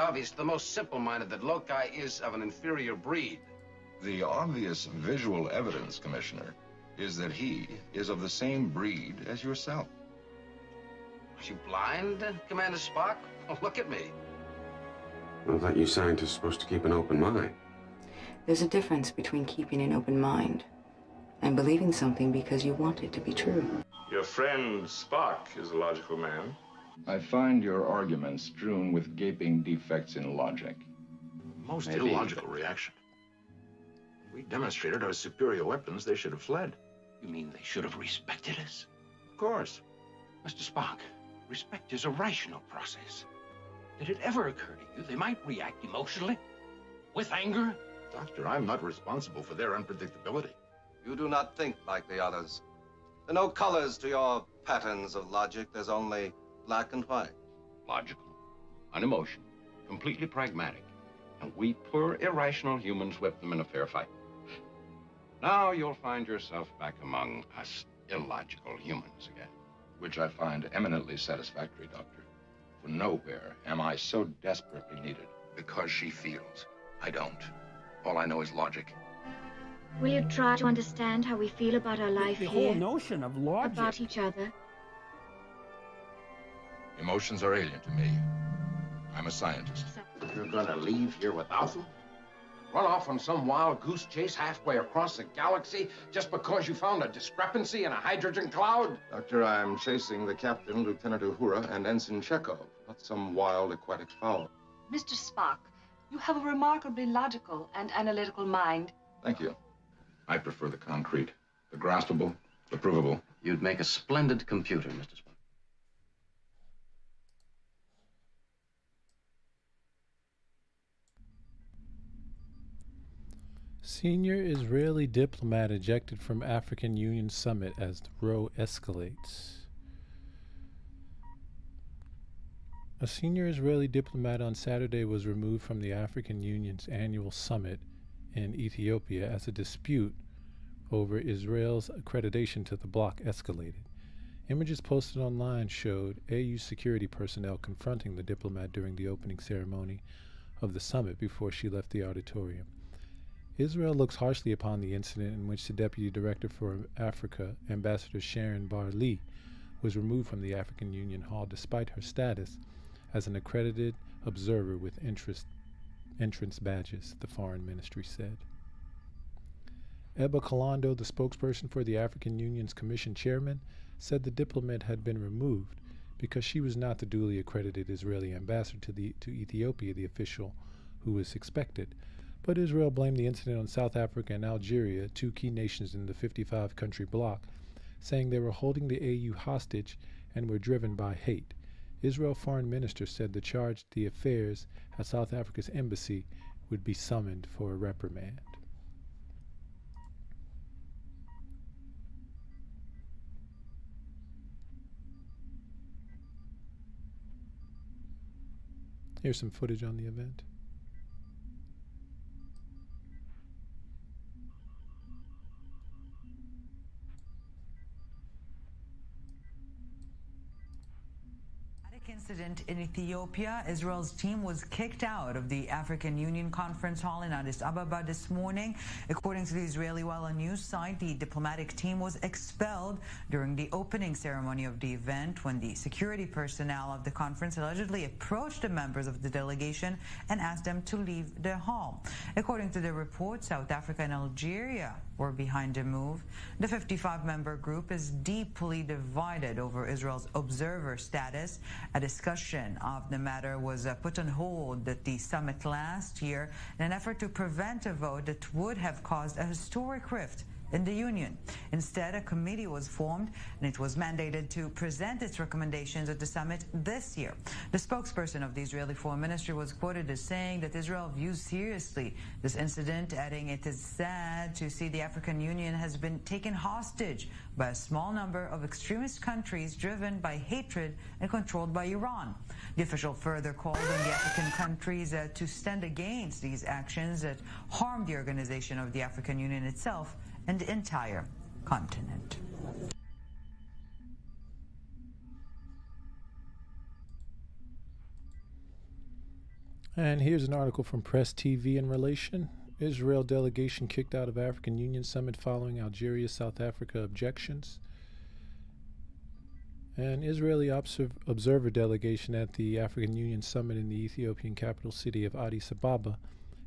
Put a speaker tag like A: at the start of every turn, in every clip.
A: of. He's the most simple-minded that Loci is of an inferior breed.
B: The obvious visual evidence, Commissioner, is that he is of the same breed as yourself.
A: Are you blind, Commander Spock? Oh, look at me.
C: I thought you scientists were supposed to keep an open mind.
D: There's a difference between keeping an open mind and believing something because you want it to be true.
E: Your friend Spock is a logical man.
B: I find your arguments strewn with gaping defects in logic.
F: Most illogical reaction. We demonstrated our superior weapons. They should have fled.
A: You mean they should have respected us?
F: Of course.
A: Mr. Spock, respect is a rational process. Did it ever occur to you they might react emotionally? With anger?
F: Doctor, I'm not responsible for their unpredictability.
G: You do not think like the others. There are no colors to your patterns of logic. There's only black and white.
H: Logical, unemotional, completely pragmatic. And we poor, irrational humans whip them in a fair fight. Now you'll find yourself back among us illogical humans again.
B: Which I find eminently satisfactory, Doctor. For nowhere am I so desperately needed.
F: Because she feels. I don't. All I know is logic.
I: Will you try to understand how we feel about our life
J: the
I: here?
J: whole notion of logic.
I: About each other?
B: Emotions are alien to me. I'm a scientist.
H: You're gonna leave here without them? Run off on some wild goose chase halfway across the galaxy just because you found a discrepancy in a hydrogen cloud?
B: Doctor, I'm chasing the captain, Lieutenant Uhura, and Ensign Chekhov, not some wild aquatic fowl.
K: Mr. Spock, you have a remarkably logical and analytical mind.
B: Thank you. I prefer the concrete, the graspable, the provable.
A: You'd make a splendid computer, Mr. Spock.
L: Senior Israeli diplomat ejected from African Union summit as the row escalates. A senior Israeli diplomat on Saturday was removed from the African Union's annual summit in Ethiopia as a dispute over Israel's accreditation to the bloc escalated. Images posted online showed AU security personnel confronting the diplomat during the opening ceremony of the summit before she left the auditorium. Israel looks harshly upon the incident in which the Deputy Director for Africa, Ambassador Sharon Bar-Lee, was removed from the African Union Hall despite her status as an accredited observer with entrance badges, the Foreign Ministry said. Ebba Kalando, the spokesperson for the African Union's Commission chairman, said the diplomat had been removed because she was not the duly accredited Israeli ambassador to Ethiopia, the official who was expected. But Israel blamed the incident on South Africa and Algeria, two key nations in the 55-country bloc, saying they were holding the AU hostage and were driven by hate. Israel foreign minister said the charged the affairs at South Africa's embassy would be summoned for a reprimand. Here's some footage on the event.
M: Incident in Ethiopia, Israel's team was kicked out of the African Union Conference Hall in Addis Ababa this morning. According to the Israeli Walla news site, the diplomatic team was expelled during the opening ceremony of the event when the security personnel of the conference allegedly approached the members of the delegation and asked them to leave the hall. According to the report, South Africa and Algeria were behind the move. The 55-member group is deeply divided over Israel's observer status. A discussion of the matter was put on hold at the summit last year in an effort to prevent a vote that would have caused a historic rift in the Union. Instead, a committee was formed and it was mandated to present its recommendations at the summit this year. The spokesperson of the Israeli Foreign Ministry was quoted as saying that Israel views seriously this incident, adding it is sad to see the African Union has been taken hostage by a small number of extremist countries driven by hatred and controlled by Iran. The official further called on the African countries to stand against these actions that harm the organization of the African Union itself and the entire continent.
L: And here's an article from Press TV in relation. Israel delegation kicked out of African Union summit following Algeria, South Africa objections. An Israeli observer delegation at the African Union summit in the Ethiopian capital city of Addis Ababa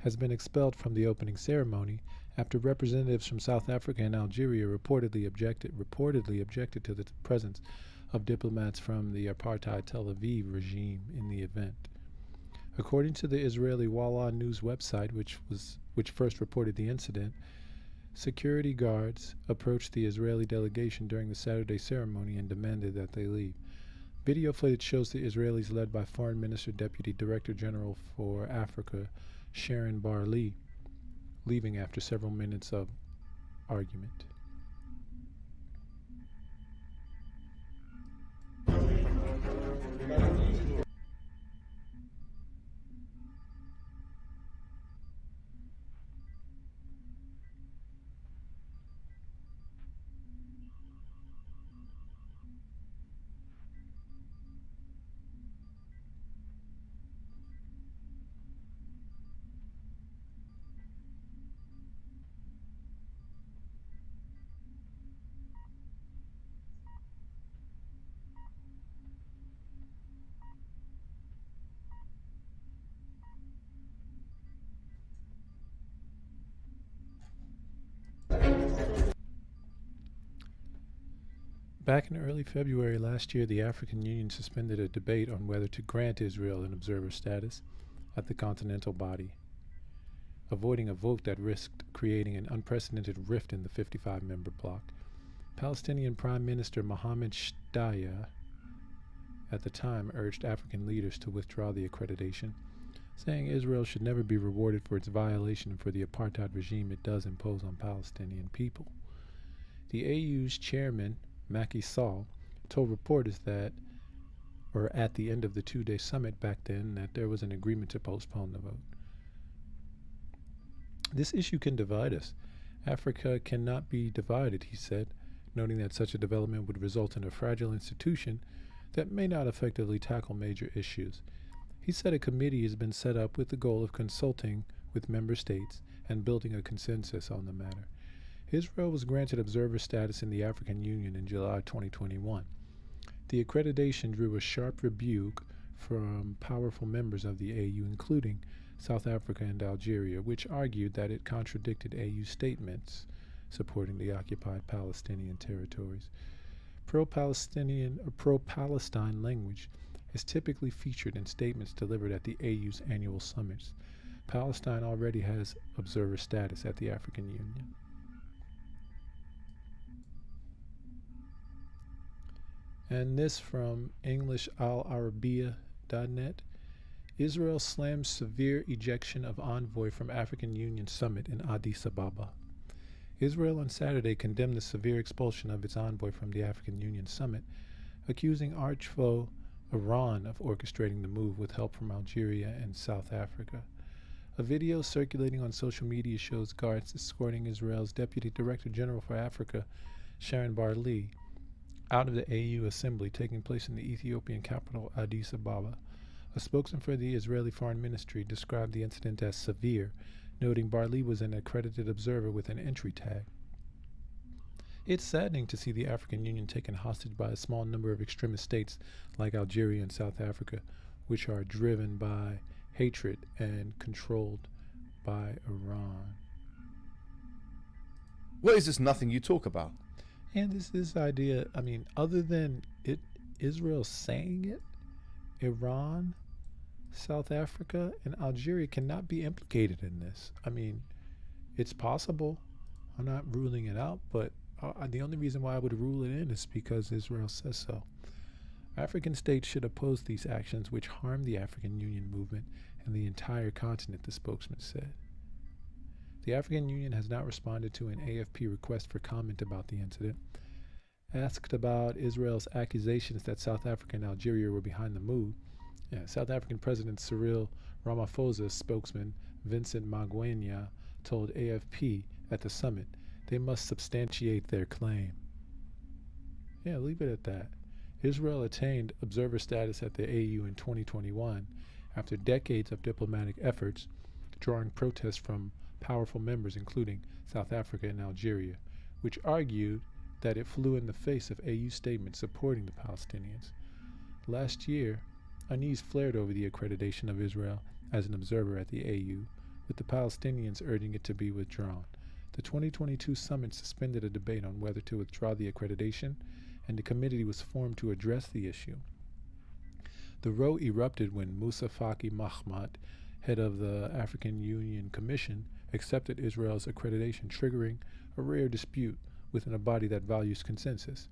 L: has been expelled from the opening ceremony after representatives from South Africa and Algeria reportedly objected to the presence of diplomats from the apartheid Tel Aviv regime in the event. According to the Israeli Walla News website, which first reported the incident, security guards approached the Israeli delegation during the Saturday ceremony and demanded that they leave. Video footage shows the Israelis led by Foreign Minister Deputy Director General for Africa, Sharon Bar-Lee, leaving after several minutes of argument. Back in early February last year, the African Union suspended a debate on whether to grant Israel an observer status at the continental body, avoiding a vote that risked creating an unprecedented rift in the 55-member bloc. Palestinian Prime Minister Mohammed Shtayyeh at the time urged African leaders to withdraw the accreditation, saying Israel should never be rewarded for its violation and for the apartheid regime it does impose on Palestinian people. The AU's chairman, Macky Sall, told reporters at the end of the two-day summit back then, that there was an agreement to postpone the vote. This issue can divide us. Africa cannot be divided, he said, noting that such a development would result in a fragile institution that may not effectively tackle major issues. He said a committee has been set up with the goal of consulting with member states and building a consensus on the matter. Israel was granted observer status in the African Union in July 2021. The accreditation drew a sharp rebuke from powerful members of the AU, including South Africa and Algeria, which argued that it contradicted AU statements supporting the occupied Palestinian territories. Pro-Palestine language is typically featured in statements delivered at the AU's annual summits. Palestine already has observer status at the African Union. And this from EnglishAlArabiya.net. Israel slams severe ejection of envoy from African Union summit in Addis Ababa. Israel on Saturday condemned the severe expulsion of its envoy from the African Union summit, accusing arch-foe Iran of orchestrating the move with help from Algeria and South Africa. A video circulating on social media shows guards escorting Israel's Deputy Director General for Africa, Sharon Bar-Lee, out of the AU assembly taking place in the Ethiopian capital Addis Ababa. A spokesman for the Israeli Foreign Ministry described the incident as severe, noting Bar-Lee was an accredited observer with an entry tag. It's saddening to see the African Union taken hostage by a small number of extremist states like Algeria and South Africa, which are driven by hatred and controlled by Iran.
J: What is this nothing you talk about?
L: And this idea, I mean, other than Israel saying it, Iran, South Africa, and Algeria cannot be implicated in this. I mean, it's possible. I'm not ruling it out, but the only reason why I would rule it in is because Israel says so. African states should oppose these actions which harm the African Union movement and the entire continent, the spokesman said. The African Union has not responded to an AFP request for comment about the incident. Asked about Israel's accusations that South Africa and Algeria were behind the move, South African President Cyril Ramaphosa's spokesman Vincent Magwenya told AFP at the summit they must substantiate their claim. Leave it at that. Israel attained observer status at the AU in 2021 after decades of diplomatic efforts, drawing protests from powerful members including South Africa and Algeria, which argued that it flew in the face of AU statements supporting the Palestinians. Last year, unease flared over the accreditation of Israel as an observer at the AU, with the Palestinians urging it to be withdrawn. The 2022 summit suspended a debate on whether to withdraw the accreditation, and the committee was formed to address the issue. The row erupted when Moussa Faki Mahamat, head of the African Union Commission, accepted Israel's accreditation, triggering a rare dispute within a body that values consensus.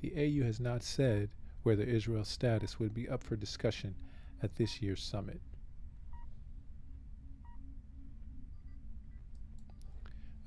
L: The AU has not said whether Israel's status would be up for discussion at this year's summit.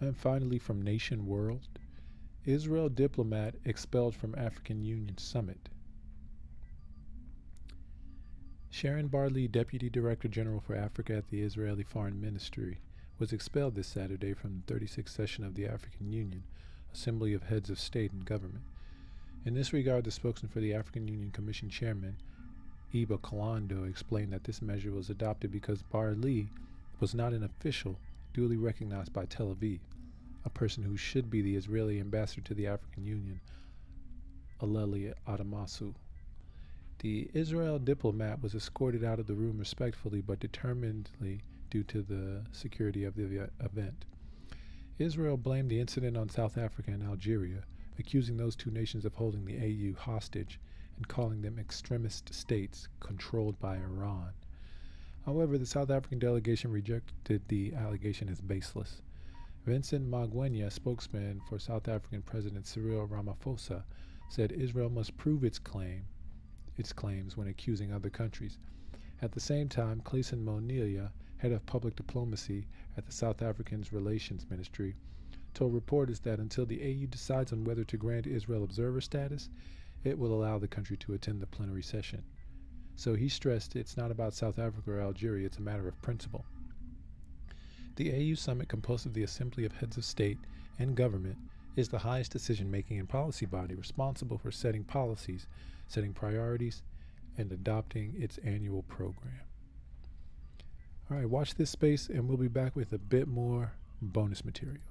L: And finally, from Nation World, Israel diplomat expelled from African Union summit. Sharon Barley, Deputy Director General for Africa at the Israeli Foreign Ministry, was expelled this Saturday from the 36th session of the African Union, Assembly of Heads of State and Government. In this regard, the spokesman for the African Union Commission Chairman, Iba Kalando, explained that this measure was adopted because Barley was not an official duly recognized by Tel Aviv, a person who should be the Israeli ambassador to the African Union, Aleli Adamasu. The Israel diplomat was escorted out of the room respectfully but determinedly due to the security of the event. Israel blamed the incident on South Africa and Algeria, accusing those two nations of holding the AU hostage and calling them extremist states controlled by Iran. However, the South African delegation rejected the allegation as baseless. Vincent Magwenya, spokesman for South African President Cyril Ramaphosa, said Israel must prove its claims when accusing other countries. At the same time, Clayson Monilia, head of public diplomacy at the South African Relations Ministry, told reporters that until the AU decides on whether to grant Israel observer status, it will allow the country to attend the plenary session. So he stressed it's not about South Africa or Algeria, it's a matter of principle. The AU summit, composed of the Assembly of Heads of State and Government, is the highest decision-making and policy body responsible for setting policies, setting priorities, and adopting its annual program. All right, watch this space, and we'll be back with a bit more bonus material.